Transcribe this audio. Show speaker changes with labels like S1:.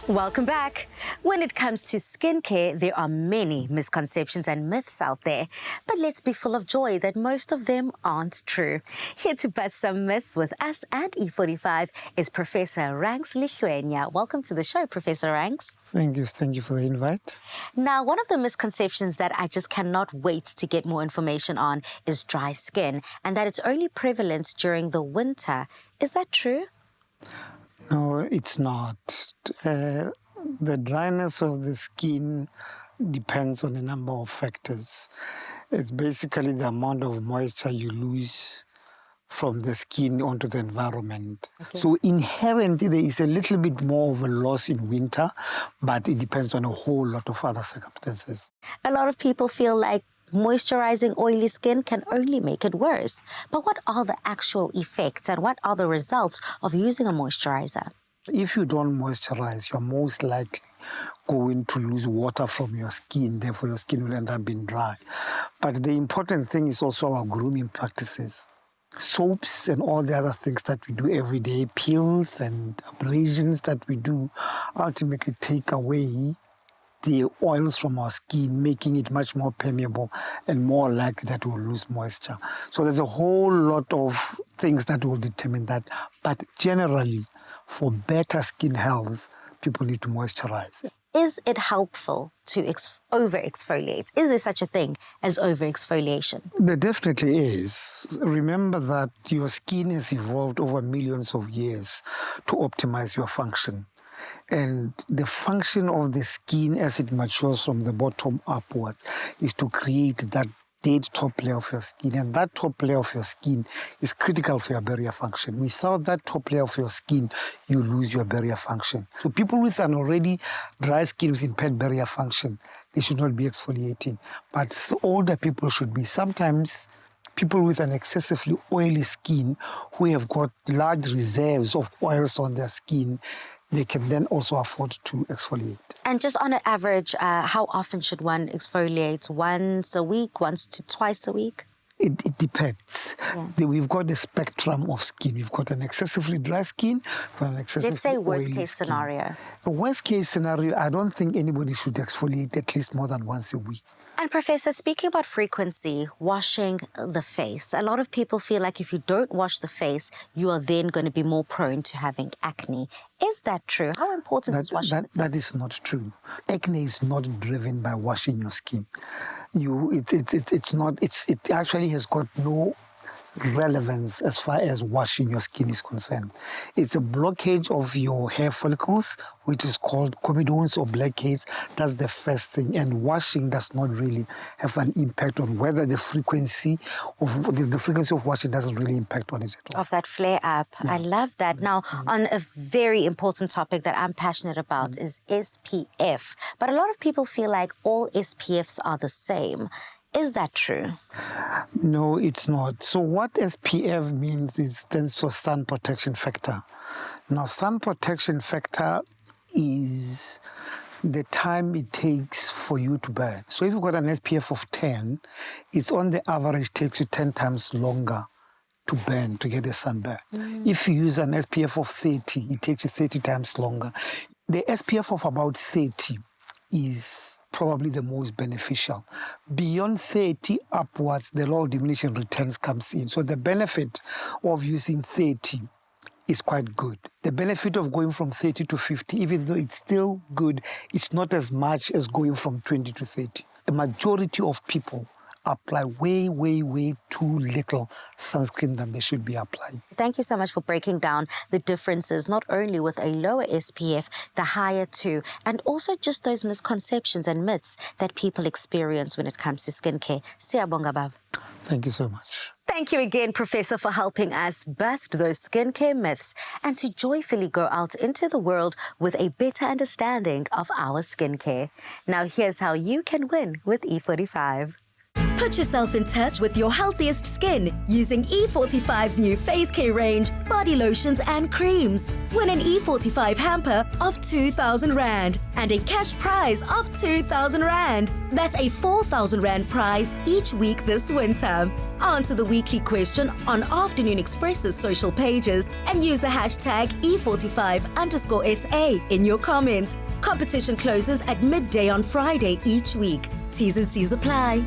S1: Welcome back. When it comes to skincare, there are many misconceptions and myths out there, but let's be full of joy that most of them aren't true. Here to bust some myths with us and E45 is Professor Ranks Lishwenya. Welcome to the show, Professor Ranks.
S2: Thank you for the invite.
S1: Now, one of the misconceptions that I just cannot wait to get more information on is dry skin, and that it's only prevalent during the winter. Is that true?
S2: No, it's not. The dryness of the skin depends on a number of factors. It's basically the amount of moisture you lose from the skin onto the environment. Okay. So inherently, there is a little bit more of a loss in winter, but it depends on a whole lot of other circumstances.
S1: A lot of people feel like moisturizing oily skin can only make it worse. But what are the actual effects and what are the results of using a moisturizer?
S2: If you don't moisturize, you're most likely going to lose water from your skin. Therefore, your skin will end up being dry. But the important thing is also our grooming practices. Soaps and all the other things that we do every day, peels and abrasions that we do, ultimately take away the oils from our skin, making it much more permeable and more likely that we'll lose moisture. So there's a whole lot of things that will determine that. But generally, for better skin health, people need to moisturize.
S1: Is it helpful to over-exfoliate? Is there such a thing as over-exfoliation?
S2: There definitely is. Remember that your skin has evolved over millions of years to optimize your function. And the function of the skin as it matures from the bottom upwards is to create that dead top layer of your skin. And that top layer of your skin is critical for your barrier function. Without that top layer of your skin, you lose your barrier function. So people with an already dry skin with impaired barrier function, they should not be exfoliating. But older people should be. Sometimes people with an excessively oily skin who have got large reserves of oils on their skin, they can then also afford to exfoliate.
S1: And just on an average, how often should one exfoliate? Once a week, once to twice a week?
S2: It depends. Yeah. We've got a spectrum of skin. We've got an excessively dry skin, an excessively
S1: Let's say worst case
S2: skin.
S1: scenario.
S2: A worst case scenario, I don't think anybody should exfoliate at least more than once a week.
S1: And Professor, speaking about frequency, washing the face, a lot of people feel like if you don't wash the face, you are then going to be more prone to having acne. Is that true? How important is washing the face?
S2: That is not true. Acne is not driven by washing your skin. It actually has got no relevance as far as washing your skin is concerned. It's a blockage of your hair follicles, which is called comedones or blackheads. That's the first thing. And washing does not really have an impact on whether the frequency of washing doesn't really impact on it at all.
S1: Of that flare up. Yeah. I love that. Now, on a very important topic that I'm passionate about is SPF. But a lot of people feel like all SPFs are the same. Is that true?
S2: No, it's not. So what SPF means stands for sun protection factor. Now, sun protection factor is the time it takes for you to burn. So if you've got an SPF of 10, it's on the average takes you 10 times longer to burn, to get a sunburn. If you use an SPF of 30, it takes you 30 times longer. The SPF of about 30 is probably the most beneficial. Beyond 30 upwards, the law of diminishing returns comes in. So the benefit of using 30 is quite good. The benefit of going from 30 to 50, even though it's still good, it's not as much as going from 20 to 30. The majority of people apply way, way, way too little sunscreen than they should be applying.
S1: Thank you so much for breaking down the differences, not only with a lower SPF, the higher too, and also just those misconceptions and myths that people experience when it comes to skincare. Siyabonga baba.
S2: Thank you so much.
S1: Thank you again, Professor, for helping us bust those skincare myths and to joyfully go out into the world with a better understanding of our skincare. Now, here's how you can win with E45.
S3: Put yourself in touch with your healthiest skin using E45's new face care range, body lotions and creams. Win an E45 hamper of 2,000 Rand and a cash prize of 2,000 Rand. That's a 4,000 Rand prize each week this winter. Answer the weekly question on Afternoon Express's social pages and use the hashtag E45_SA in your comments. Competition closes at midday on Friday each week. T's and C's apply.